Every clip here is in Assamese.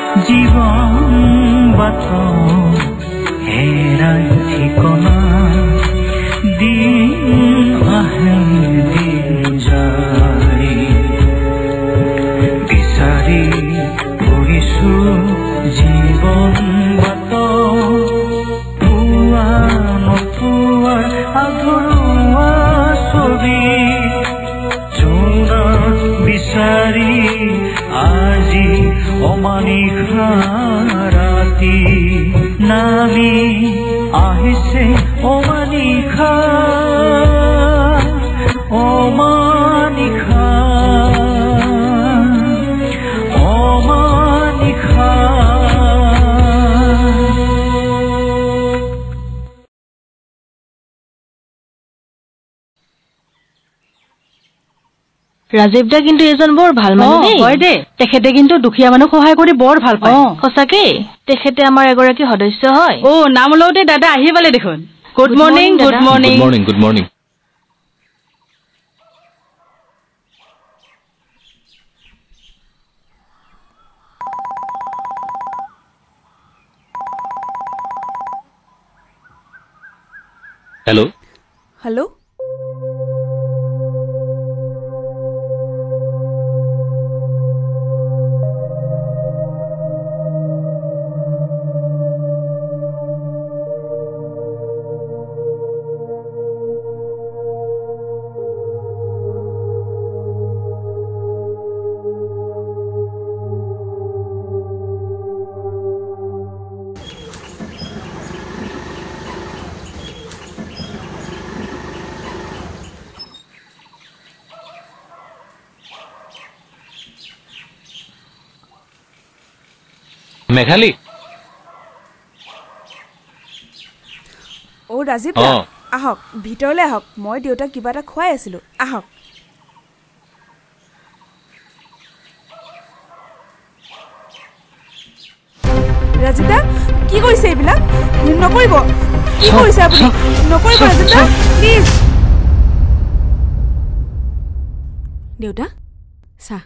জীবন বাত হেৰাই ঠিকনা দিন আহে দিন যায় বিচাৰি ফুৰিছো জীৱন বাত পুৱা নপুৱাৰ আধৰুৱা ছবি জোনাক বিচাৰি আজি অমানিশা ৰাতি নামি আহিছে অমানিশা অমানিশা অমানিশা ৰাজীৱ দা কিন্তু এজন বৰ ভাল মানুহ দেই হয় দে তেখেতে কিন্তু দুখীয়া মানুহ সহায় কৰি বৰ ভাল পায় সঁচাকে তেখেতে আমাৰ এগৰাকী সদস্য হয় নাম লওঁতে দাদা আহি পালে দেখোন good morning good morning good morning good morning hello' hello' Meghali Rajiv আহক ভিতৰলৈ আহক মই দেউতাক কিবা এটা খুৱাই আছিলো আহক ৰাজীৱ দা কি কৰিছে এইবিলাক নকৰিব কি কৰিছে আপুনি নকৰিব ৰাজীৱ দা প্লিজ দেউতা চাহ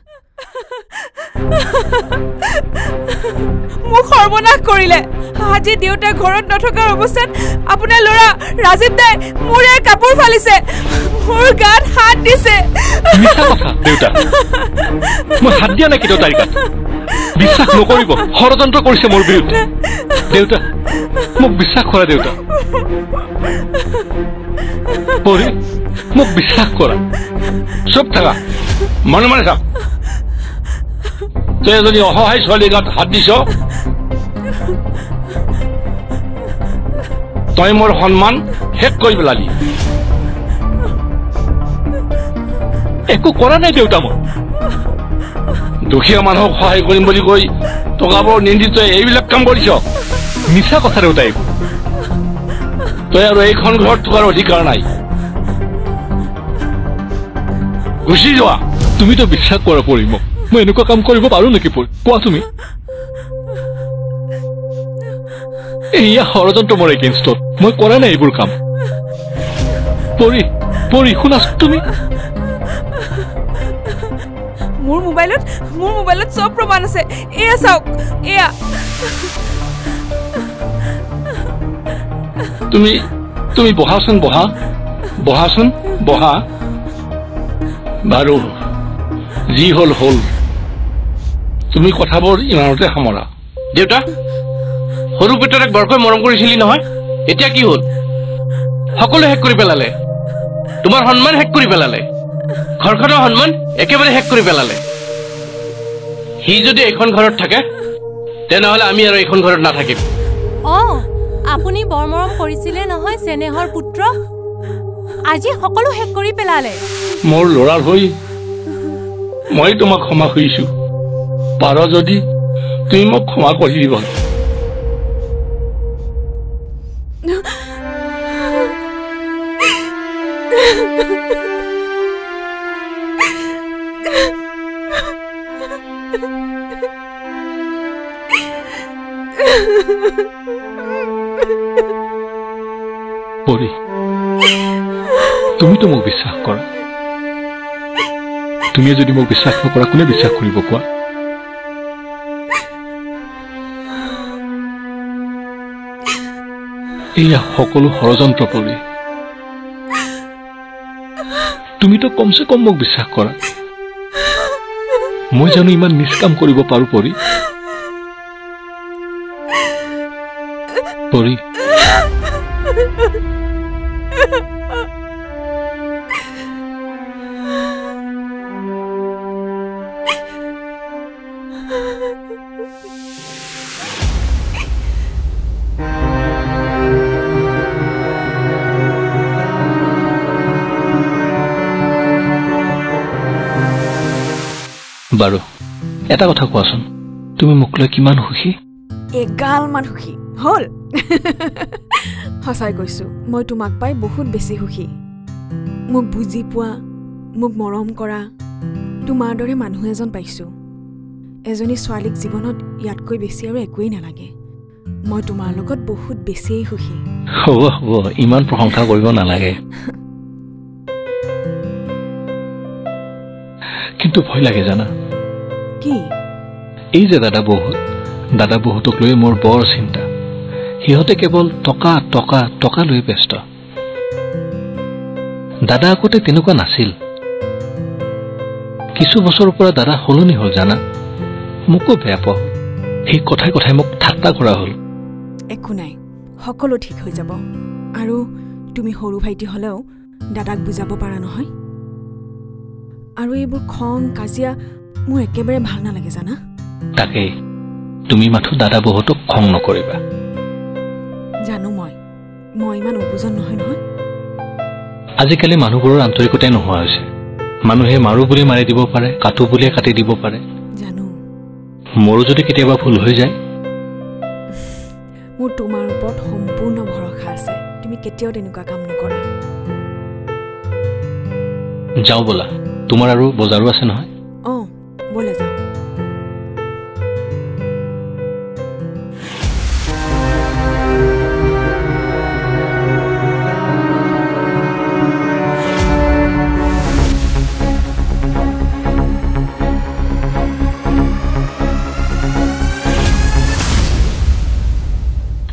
মোক সৰ্বনাশ কৰিলে আজি দেউতা ঘৰত নথকাৰ অৱস্থাত আপোনাৰ ল'ৰা ৰাজীৱ দাই মোৰ কাপোৰ ফালিছে মোৰ গাত হাত দিছে দেউতা মই হাত দিয়া নাই কিন্তু তাৰিখত বিশ্বাস নকৰিব ষড়যন্ত্ৰ কৰিছে মোৰ বিৰুদ্ধে দেউতা মোক বিশ্বাস কৰা দেউতা পৰি মোক বিশ্বাস কৰা চুপ থাকা মনে মনে থাক তই এজনী অসহায় ছোৱালীৰ গাত হাত দিছ তই মোৰ সন্মান শেষ কৰি পেলালি একো কৰা নাই দেউতা মই দুখীয়া মানুহক সহায় কৰিম বুলি কৈ টকাবোৰ নিদি তই এইবিলাক কাম কৰিছ মিছা কথা দেউতা এইবোৰ তই আৰু এইখন ঘৰত থকাৰ অধিকাৰ নাই গুচি যোৱা তুমিতো বিশ্বাস কৰা পৰি মোক মই এনেকুৱা কাম কৰিব পাৰো নেকি কোৱা তুমি এয়া ষড়যন্ত্ৰ মোৰ এগেইনষ্টত মই কৰা নাই এইবোৰ কাম পৰি পৰি শুনাছ তুমি মোৰ মোবাইলত সব প্ৰমাণ আছে এয়া চাওক এয়া তুমি বহাচোন বহা বাৰু যি হল তুমি কথাবোৰ ইমানতে সামৰা দেউতা সৰু পেটৰে বৰকৈ মৰম কৰিছিলি নহয় এতিয়া কি হল সকলো শেষ কৰি পেলালে তোমাৰ সন্মান শেষ কৰি পেলালে ঘৰখনৰ সন্মান একেবাৰে শেষ কৰি পেলালে সি যদি এইখন ঘৰত থাকে তেনেহলে আমি আৰু এইখন ঘৰত নাথাকিম আপুনি বৰ মৰম কৰিছিলে নহয় চেনেহৰ পুত্ৰ আজি সকলো শেষ কৰি পেলালে মোৰ ল'ৰাৰ হৈ মই তোমাক ক্ষমা কৰিছো পাৰ যদি তুমি মোক ক্ষমা কৰি দিবা পৰি তুমি তো মোক বিশ্বাস কৰা তুমি যদি মোক বিশ্বাস নকৰা কোনে বিশ্বাস কৰিব কোৱা এয়া সকলো ষড়যন্ত্ৰ কৰি তুমি তো কমসে কম মোক বিশ্বাস কৰা মই জানো ইমান নিষ্কাম কৰিব পাৰো পৰি পৰি বাৰু এটা কথা কোৱাচোন তুমি মোক লৈ কিমান সুখী এগাল মান সুখী হল সঁচাই কৈছো মই তোমাক পাই বহুত বেছি সুখী মোক বুজি পোৱা মোক মৰম কৰা তোমাৰ দৰে মানুহ এজন পাইছো এজনী ছোৱালীক জীৱনত ইয়াতকৈ বেছি আৰু একোৱেই নালাগে মই তোমাৰ লগত বহুত বেছি সুখী হ'ব হ'ব ইমান প্ৰশংসা কৰিব নালাগে কিন্তু ভয় লাগে জানা কি এই যে দাদা বহুতক লৈ মোৰ বৰ চিন্তা সিহঁতে কেৱল টকা টকা টকা লৈ ব্যস্ত দাদা আগতে তেনেকুৱা নাছিল কিছু বছৰৰ পৰা দাদা সলনি হ'ল জানা মোকো বেয়া পোৱা হ'ল সেই কথাই কথাই মোক ঠাট্টা কৰা হ'ল একো নাই সকলো ঠিক হৈ যাব আৰু তুমি সৰু ভাইটি হলেও দাদাক বুজাব পাৰা নহয় আৰু এইবোৰ খং কাজিয়া মোৰ একেবাৰে ভাল নালাগে জানা তাকেই তুমি মাথো দাদা বহুতক খং নকৰিবা জানো মই ইমান অবুজন নহয় নহয় আজিকালি মানুহবোৰৰ আন্তৰিকতাই নোহোৱা হৈছে মানুহে মাৰো বুলি মাৰি দিব পাৰে কাটো বুলিয়ে কাটি দিব পাৰে জানো মোৰো যদি কেতিয়াবা ভুল হৈ যায় মোৰ তোমাৰ ওপৰত সম্পূৰ্ণ ভৰসা আছে তুমি কেতিয়াও তেনেকুৱা কাম নকৰা যাও বলা তোমাৰ আৰু বজাৰো আছে নহয় বলে যাও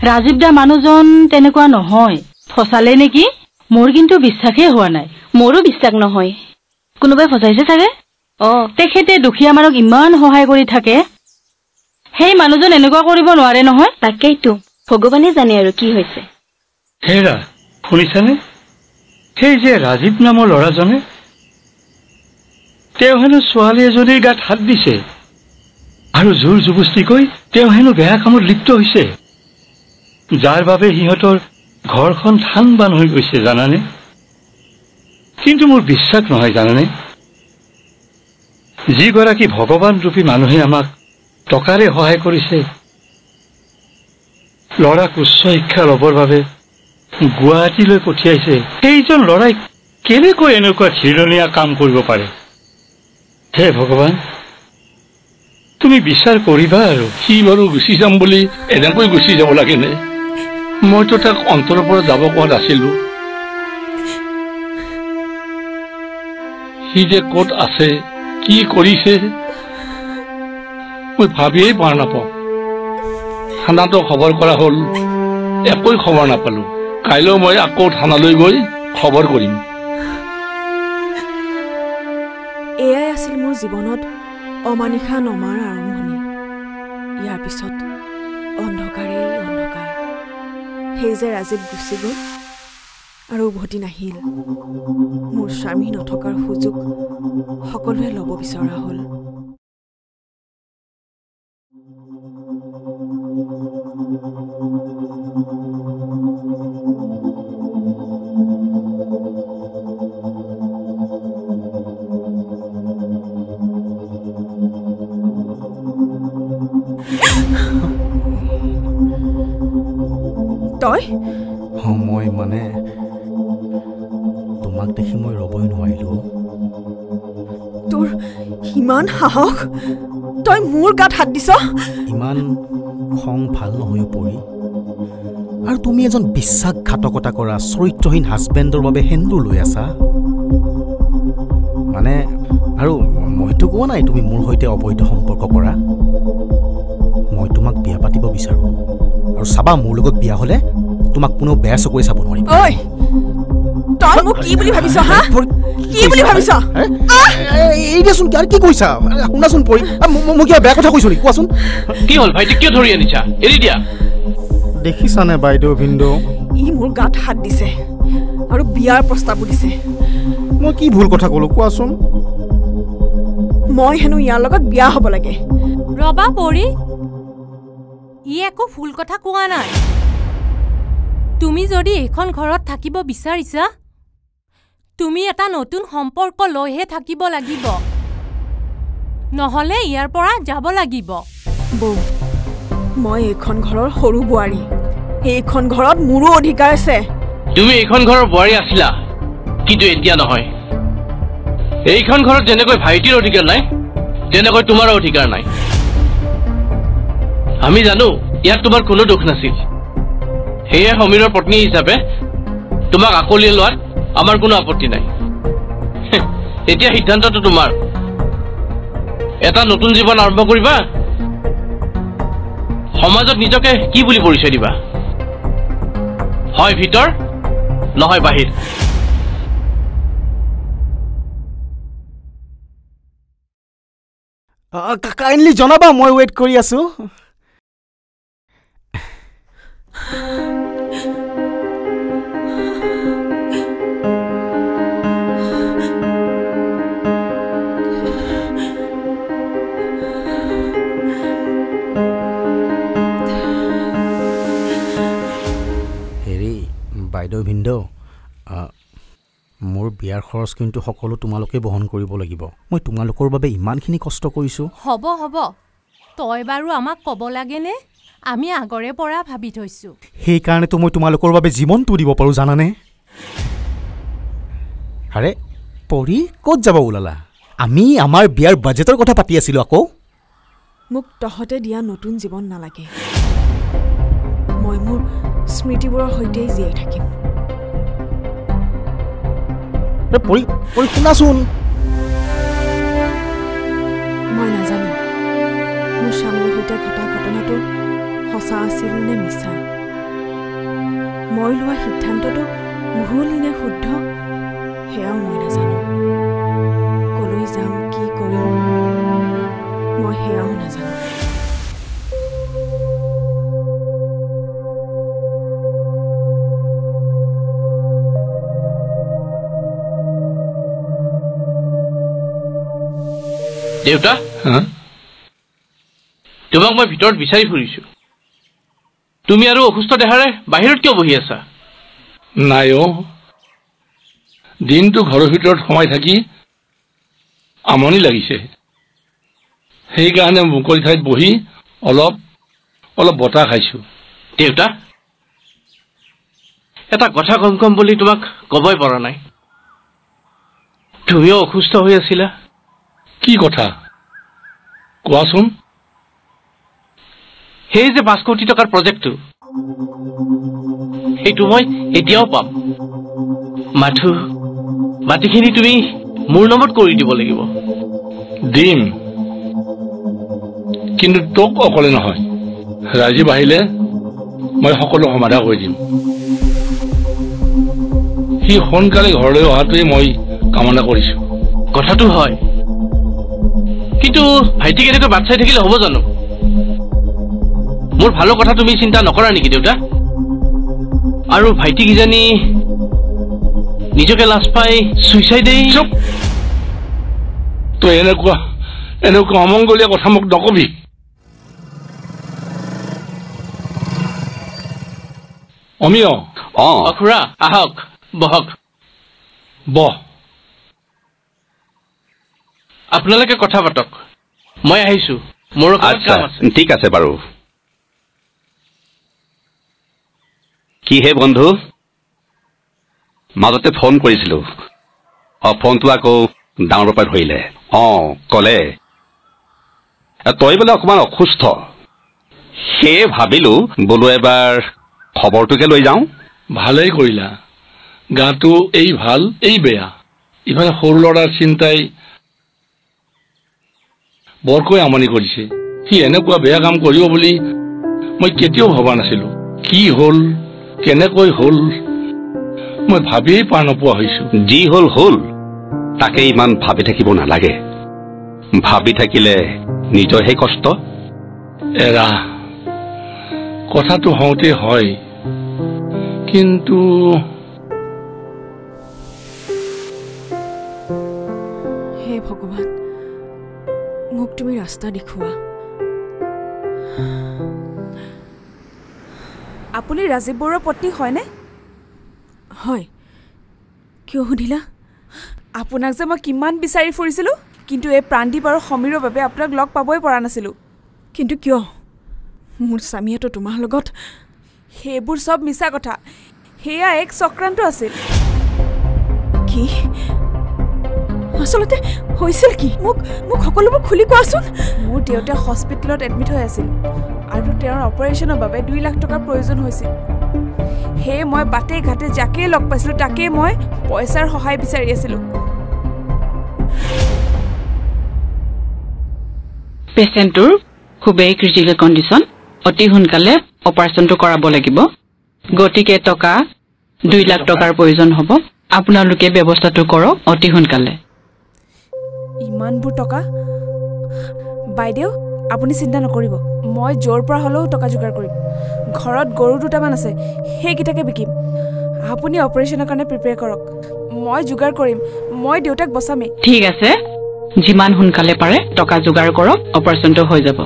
ৰাজীৱ দা মানুহজন তেনেকুৱা নহয় ফচালে নেকি মোৰ কিন্তু বিশ্বাসেই হোৱা নাই মোৰো বিশ্বাস নহয় কোনোবাই ফচাইছে চাগে তেখেতে দুখীয়া মানুহক ইমান সহায় কৰি থাকে সেই মানুহজন এনেকুৱা কৰিব নোৱাৰে নহয় তাকেইতো ভগৱানে জানে আৰু কি হৈছে হেৰা শুনিছানে সেই যে ৰাজীৱ নামৰ ল'ৰাজনে তেওঁ হেনো ছোৱালী এজনীৰ গাত হাত দিছে আৰু জোৰ জুবস্তিকৈ তেওঁ হেনো বেয়া কামত লিপ্ত হৈছে যাৰ বাবে সিহঁতৰ ঘৰখন থান বান হৈ গৈছে জানানে কিন্তু মোৰ বিশ্বাস নহয় জানানে যিগৰাকী ভগৱান ৰূপী মানুহে আমাক টকাৰে সহায় কৰিছে ল'ৰাক উচ্চ শিক্ষা ল'বৰ বাবে গুৱাহাটীলৈ পঠিয়াইছে সেইজন ল'ৰাই কেনেকৈ এনেকুৱা ঘৃণনীয়া কাম কৰিব পাৰে হে ভগৱান তুমি বিচাৰ কৰিবা আৰু সি বাৰু গুচি যাম বুলি এনেকৈ গুচি যাব লাগেনে মইতো তাক অন্তৰৰ পৰা যাব কোৱা নাছিলো সি যে ক'ত আছে কি কৰিছে মই ভাবিয়েই পাৰ নাপাওঁ থানাতো খবৰ কৰা হ'ল একোই খবৰ নাপালো কাইলৈ মই আকৌ থানালৈ গৈ খবৰ কৰিম এয়াই আছিল মোৰ জীৱনত অমানিশা নমাৰ আৰম্ভণি ইয়াৰ পিছত অন্ধকাৰেই অন্ধকাৰ সেই যে ৰাজীৱ গুচি গ'ল আৰু উভতি নাহিল মোৰ স্বামী নথকাৰ সুযোগ সকলোৱে ল'ব বিচৰা হ'ল তই মই মানে তোমাক দেখি মই ৰবই নোৱাৰিলো তোৰ ইমান সাহস তই মোৰ গাত হাত দিছ ইমান খং ভাল নহয় পৰি আৰু তুমি এজন বিশ্বাসঘাতকতা কৰা চৰিত্ৰহীন হাজবেণ্ডৰ বাবে সেন্দুৰ লৈ আছা মানে আৰু মইতো কোৱা নাই তুমি মোৰ সৈতে অবৈধ সম্পৰ্ক কৰা মই তোমাক বিয়া পাতিব বিচাৰো আৰু চাবা মোৰ লগত বিয়া হ'লে তোমাক কোনো বেয়া চকুৰে চাব নোৱাৰিব ঐ তই মোক কি বুলি ভাবিছ হা কি বুলি ভাবিছ এই দেচোন কি আৰু কি কৈছা শুনাচোন পৰি মই কিবা বেয়া কথা কৈছো নেকি কোৱাচোন কি হ'ল ভাইটি কিয় ধৰি আনিছা এৰি দিয়া দেখিছানে বাইদেউ ভিন্দৌ ই মোৰ গাত হাত দিছে আৰু বিয়াৰ প্ৰস্তাৱো দিছে মই কি ভুল কথা ক'লো কোৱাচোন মই হেনো ইয়াৰ লগত বিয়া হ'ব লাগে ৰবা পৰি ই একো ভুল কথা কোৱা নাই তুমি যদি এইখন ঘৰত থাকিব বিচাৰিছা তুমি এটা নতুন সম্পৰ্ক লৈহে থাকিব লাগিব নহলে ইয়াৰ পৰা যাব লাগিব বৌ মই এইখন ঘৰৰ সৰু বোৱাৰী এইখন ঘৰত মোৰো অধিকাৰ আছে তুমি এইখন ঘৰৰ বোৱাৰী আছিলা কিন্তু এতিয়া নহয় এইখন ঘৰত যেনেকৈ ভাইটিৰ অধিকাৰ নাই তেনেকৈ তোমাৰো অধিকাৰ নাই আমি জানো ইয়াত তোমাৰ কোনো দুখ নাছিল সেয়ে সমীৰৰ পত্নী হিচাপে তোমাক আকলিয়াই লোৱাত আমাৰ কোনো আপত্তি নাই এতিয়া সিদ্ধান্তটো তোমাৰ এটা নতুন জীৱন আৰম্ভ কৰিবা সমাজত নিজকে কি বুলি পৰিচয় দিবা হয় ভিতৰ নহয় বাহিৰ কাইণ্ডলি জনাবা মই ৱেইট কৰি আছো বাইদেউ ভিন্দৌ মোৰ বিয়াৰ খৰচ কিন্তু সকলো তোমালোকে বহন কৰিব লাগিব মই তোমালোকৰ বাবে ইমানখিনি কষ্ট কৰিছো হ'ব হ'ব তই বাৰু আমাক ক'ব লাগেনে আমি আগৰে পৰা ভাবি থৈছো সেইকাৰণেতো মই তোমালোকৰ বাবে জীৱনটো দিব পাৰো জানানে আৰে পৰি ক'ত যাব ওলালা আমি আমাৰ বিয়াৰ বাজেটৰ কথা পাতি আছিলো আকৌ মোক তহতে দিয়া নতুন জীৱন নালাগে মই মোৰ স্মৃতিবোৰৰ সৈতে জীয়াই থাকিম পৰি শুনাচোন মই নাজানো মোৰ স্বামীৰ সৈতে ঘটা ঘটনাটো সঁচা আছিল নে মিছা মই লোৱা সিদ্ধান্তটো ভুল নে শুদ্ধ সেয়াও মই নাজানো কলৈ যাম কি কৰিম মই সেয়াও নাজানো দেউতা তোমাক মই ভিতৰত বিচাৰি ফুৰিছো তুমি আৰু অসুস্থ দেহাৰে বাহিৰত কিয় বহি আছা নাই দিনটো ঘৰৰ ভিতৰত সোমাই থাকি আমনি লাগিছে সেইকাৰণে মুকলি ঠাইত বহি অলপ বতাহ খাইছো দেউতা এটা কথা কম বুলি তোমাক ক'বই পৰা নাই তুমিও অসুস্থ হৈ আছিলা কি কথা কোৱাচোন সেই যে 5 কোটি টকাৰ প্ৰজেক্টটো সেইটো মই এতিয়াও পাম মাটিখিনি তুমি মোৰ নামত কৰি দিব লাগিব দিম কিন্তু তোক অকলে নহয় ৰাজীৱ আহিলে মই সকলো সমাধান কৰি দিম সি সোনকালে ঘৰলৈ অহাটোৱে মই কামনা কৰিছো কথাটো হয় কিন্তু ভাইটিক এনেকৈ বাট চাই থাকিলে হ'ব জানো মোৰ ভালো কথা তুমি চিন্তা নকৰা নেকি দেউতা আৰু ভাইটি কিজানি নিজকে লাজ পাই সুইচাইডেই তই এনেকুৱা অমংগলীয়া কথা মোক নকবি অমিয় খুৰা আহক বহক বহ আপোনালোকে কথা পাতক মই আহিছো মোৰ কাম আছে ঠিক আছে বাৰু কি হে বন্ধু মাজতে ফোন কৰিছিলো ফোনটো আকৌ ডাঙৰ পৰা ধৰিলে কলে তই বোলে অকমান অসুস্থ সেয়ে ভাবিলো বোলো এবাৰ খবৰটোকে লৈ যাওঁ ভালেই কৰিলা গাটো এই ভাল এই বেয়া ইফালে সৰু ল'ৰাৰ চিন্তাই বৰকৈ আমনি কৰিছে সি এনেকুৱা বেয়া কাম কৰিব বুলি মই কেতিয়াও ভবা নাছিলো কি হ'ল কেনেকৈ হ'ল মই ভাবিয়েই পাৰ নোপোৱা হৈছো। যি হ'ল হ'ল, তাকে ইমান ভাবি থাকিব নালাগে। ভাবি থাকিলে নিজৰহে কষ্ট। এৰা, কথাটো হওঁতে হয়, কিন্তু হে ভগৱান, মোক তুমি ৰাস্তা দেখুওৱা। আপুনি ৰাজীৱ বৰুৱাৰ পত্নী হয়নে? হয়। কিয় সুধিলা? আপোনাক যে মই কিমান বিচাৰি ফুৰিছিলোঁ, কিন্তু এই প্ৰাণদীপ আৰু সমীৰৰ বাবে আপোনাক লগ পাবই পৰা নাছিলোঁ। কিন্তু কিয়? মোৰ স্বামীয়েতো তোমাৰ লগত। সেইবোৰ চব মিছা কথা। সেয়া এক চক্ৰান্ত আছিল। কি আচলতে হৈছিল কি? মোক সকলোবোৰ খুলি কোৱাচোন। মোৰ দেউতা হস্পিটেলত এডমিট হৈ আছিল আৰু তেওঁৰ অপাৰেশ্যনৰ বাবে 2 লাখ টকাৰ প্ৰয়োজন হৈছিল। সেয়ে মই বাটে ঘাটে যাকে লগ পাইছিলোঁ তাকে মই পইচাৰ সহায় বিচাৰি আছিলোঁ। পেচেণ্টটোৰ খুবেই ক্ৰিটিকেল কণ্ডিশ্যন, অতি সোনকালে অপাৰেশ্যনটো কৰাব লাগিব। গতিকে টকা 2 লাখ টকাৰ প্ৰয়োজন হ'ব। আপোনালোকে ব্যৱস্থাটো কৰক অতি সোনকালে। ইমানবোৰ টকা? বাইদেউ, আপুনি চিন্তা নকৰিব, মই য'ৰ পৰা হ'লেও টকা যোগাৰ কৰিম। ঘৰত গৰু 2টামান আছে, সেইকেইটাকে বিকিম। আপুনি অপাৰেশ্যনৰ কাৰণে প্ৰিপেয়াৰ কৰক, মই যোগাৰ কৰিম। মই দেউতাক বচামেই। ঠিক আছে, যিমান সোনকালে পাৰে টকা যোগাৰ কৰক, অপাৰেশ্যনটো হৈ যাব।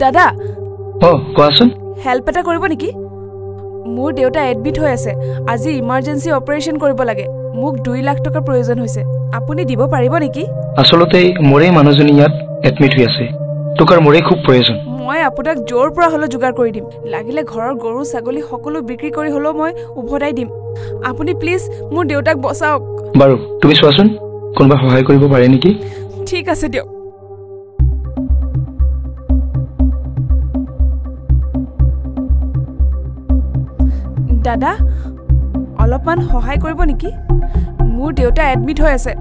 দাদা, কোৱাচোন। হেল্প এটা কৰিব নেকি? মোৰ দেউতা এডমিট হৈ আছে, আজি ইমাৰ্জেঞ্চি অপাৰেশ্যন কৰিব লাগে। মোক 2 লাখ টকাৰ প্ৰয়োজন হৈছে, আপুনি দিব পাৰিব নেকি? আচলতে মোৰেই মানুহজনী ইয়াত এডমিট হৈ আছে, টকাৰ মোৰেই খুব প্ৰয়োজন। মই আপোনাক য'ৰ পৰা হ'লেও যোগাৰ কৰি দিম। লাগিলে ঘৰৰ গৰু ছাগলী সকলো বিক্ৰী কৰি হ'লেও মই উভতাই দিম। আপুনি প্লিজ মোৰ দেউতাক বচাওক। বাৰু তুমি চোৱাচোন, কোনোবা সহায় কৰিব পাৰে নেকি? ঠিক আছে দিয়ক। দাদা, অলপমান সহায় কৰিব নেকি? মোৰ দেউতা এডমিট হৈ আছে,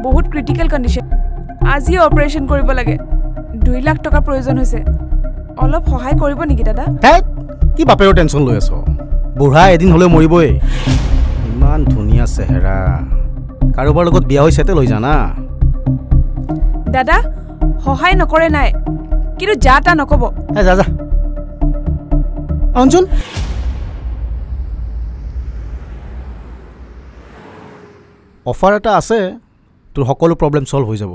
বহুত ক্ৰিটিকেল কণ্ডিশ্যন। আজি অপাৰেশ্যন কৰিব লাগে, 2 লাখ টকাৰ প্ৰয়োজন হৈছে। অলপ সহায় কৰিব নেকি দাদা? কি বাপেৰৰ টেনশ্যন লৈ আছ? বুঢ়া এদিন হ'লেও মৰিবই। ইমান ধুনীয়া চেহেৰা, কাৰোবাৰ লগত বিয়া হৈ চেটেল হৈ জানা। দাদা, সহায় নকৰে নাই, কিন্তু যা তা নক'ব। যা যা অঞ্জুন, অফাৰ এটা আছে, তোৰ সকলো প্ৰব্লেম ছল্ভ হৈ যাব।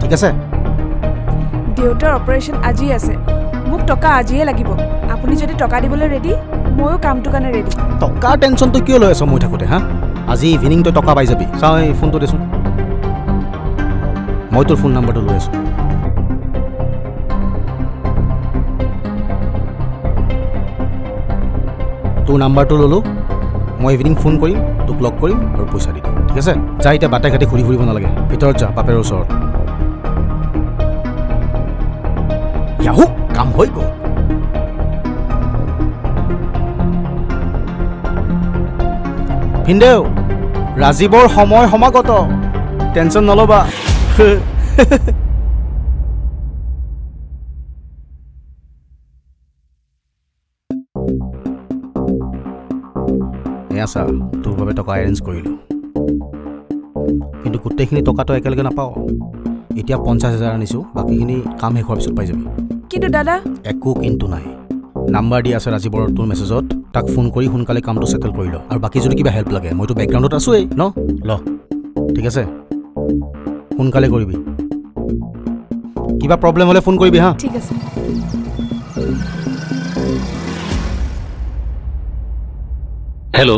ঠিক আছে? দেউতাৰ অপাৰেশ্যন আজি আছে, মোক টকা আজিয়ে লাগিব। আপুনি যদি টকা দিবলৈ ৰেডি, ময়ো কামটোৰ কাৰণে ৰেডি। টকাৰ টেনশ্যনটো কিয় লৈ আছ মই থাকোঁতে? হা, আজি ইভিনিং তই টকা পাই যাবি। চাওঁ এই ফোনটো দেচোন, মই তোৰ ফোন নাম্বাৰটো লৈ আছোঁ। তোৰ নাম্বাৰটো ল'লোঁ, মই ইভিনিং ফোন কৰিম, তোক লগ কৰিম আৰু পইচা দি দিম। ঠিক আছে? যা, এতিয়া বাটে ঘাটে ঘূৰি ফুৰিব নালাগে, ভিতৰত যা বাপেৰৰ ওচৰত। ইয়াহু, কাম হৈ গ'ল। ভিনদেউ, ৰাজীৱৰ সময় সমাগত, টেনশ্যন নল'বা। এয়া চা, তোৰ বাবে টকা এৰেঞ্জ কৰিলোঁ, কিন্তু গোটেইখিনি টকাটো একেলগে নাপাওঁ। এতিয়া 50,000 আনিছোঁ, বাকীখিনি কাম শেষ হোৱাৰ পিছত পাই যাবি। কিন্তু দাদা, একো কিন্তু নাই। নাম্বাৰ দি আছে ৰাজীৱৰ তোৰ মেছেজত, তাক ফোন কৰি সোনকালে কামটো ছেটেল কৰি ল। আৰু বাকী যদি কিবা হেল্প লাগে, মইতো বেকগ্ৰাউণ্ডত আছোৱেই ন, ল। ঠিক আছে? সোনকালে কৰিবি, কিবা প্ৰব্লেম হ'লে ফোন কৰিবি। হা, ঠিক আছে। হেল্ল'।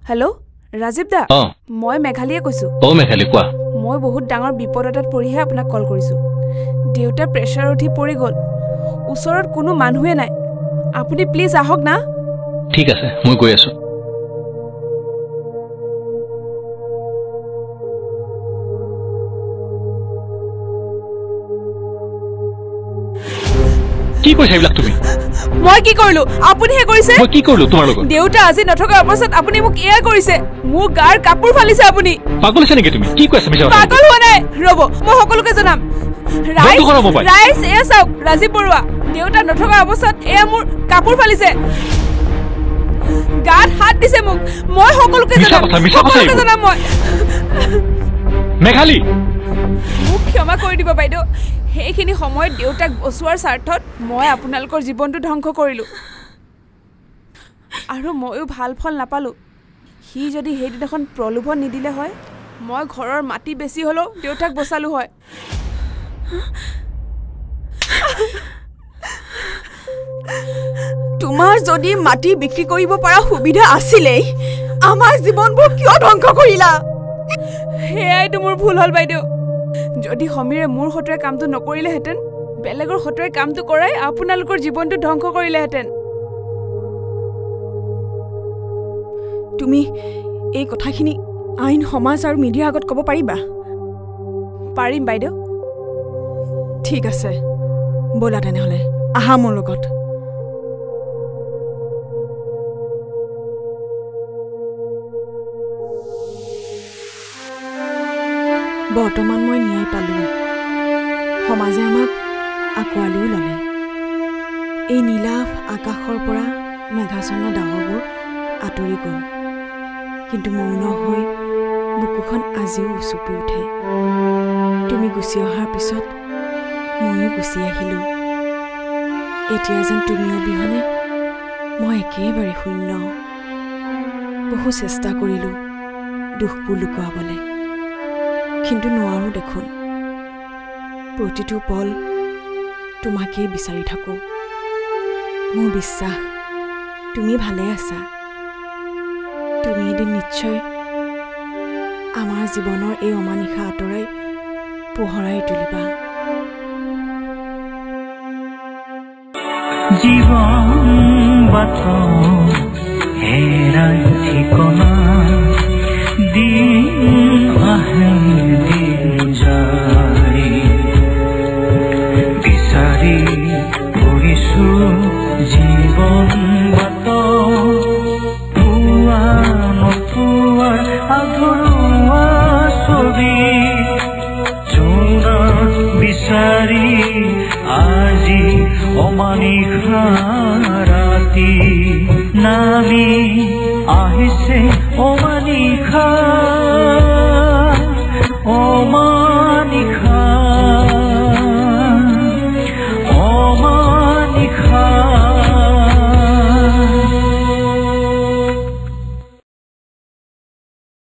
হেল্ল', ৰাজীৱ দা, মই মেঘালীয়ে কৈছোঁ। মেঘালী, কোৱা। মই বহুত ডাঙৰ বিপদ এটাত পৰিহে আপোনাক কল কৰিছোঁ। দেউতাৰ প্ৰেছাৰ উঠি পৰি গ'ল, ওচৰত কোনো মানুহে নাই আপুনি প্লিজ আহক না ঠিক আছে মই গৈ আছো কি কৈছা এইবিলাক তুমি মই কি কৰিলো আপুনিহে কৰিছে মই কি কৰিলো তোমাৰ লগত দেউতা আজি নথকাৰ অৱস্থাত আপুনি মোক এয়া কৰিছে মোৰ গাৰ কাপোৰ ফালিছে আপুনি পাগল হৈছে নেকি তুমি কি কৈছা মিছা পাগল হোৱা নাই ৰ'ব মই সকলোকে জনাম ৰাইজ এয়া চাওক ৰাজীৱ বৰুৱা দেউতা নথকাৰ অৱস্থাত এয়া মোৰ কাপোৰ ফালিছে গাত হাত দিছে মোক মই সকলোকে জনাম মই মেঘালী মোক ক্ষমা কৰি দিব বাইদেউ সেইখিনি সময়ত দেউতাক বচোৱাৰ স্বাৰ্থত মই আপোনালোকৰ জীৱনটো ধ্বংস কৰিলো আৰু ময়ো ভাল ফল নাপালো সি যদি সেইদিনাখন প্ৰলোভন নিদিলে হয় মই ঘৰৰ মাটি বেছি হলেও দেউতাক বচালো হয় তোমাৰ যদি মাটি বিক্ৰী কৰিব পৰা সুবিধা আছিলেই আমাৰ জীৱনবোৰ কিয় ধ্বংস কৰিলা হেয়াইতো মোৰ ভুল হ'ল বাইদেউ যদি সমীৰে মোৰ হতুৱাই কামটো নকৰিলেহেঁতেন বেলেগৰ হতুৱাই কামটো কৰাই আপোনালোকৰ জীৱনটো ধ্বংস কৰিলেহেঁতেন তুমি এই কথাখিনি আইন সমাজ আৰু মিডিয়াৰ আগত ক'ব পাৰিবা পাৰিম বাইদেউ ঠিক আছে ব'লা তেনেহ'লে আহা মোৰ লগত বৰ্তমান মই ন্যায় পালোঁ সমাজে আমাক আঁকোৱালিও ল'লে এই নীলাভ আকাশৰ পৰা মেঘাচ্ছন্ন ডাৱৰবোৰ আঁতৰি গ'ল কিন্তু মৌন হৈ বুকুখন আজিও উচুপি উঠে তুমি গুচি অহাৰ পিছত ময়ো গুচি আহিলোঁ এতিয়া যেন তুমি অবিহনে মই একেবাৰে শূন্য বহু চেষ্টা কৰিলোঁ দুখবোৰ লুকুৱাবলৈ কিন্তু নোৱাৰো দেখোন প্ৰতিটো পল তোমাকেই বিচাৰি থাকোঁ মোৰ বিশ্বাস তুমি ভালে আছা তুমি এদিন নিশ্চয় আমাৰ জীৱনৰ এই অমানিশা আঁতৰাই পোহৰাই তুলিবা জীৱন বাট হেৰাই ঠিকনা দিন আহে দিন যায় বিচাৰি ফুৰিছো জীৱন বাট পুৱা নোপোৱাৰ আধৰুৱা ছবি জোনাক বিচাৰি আজি অমানিশা ৰাতি নামি আহিছে অমানি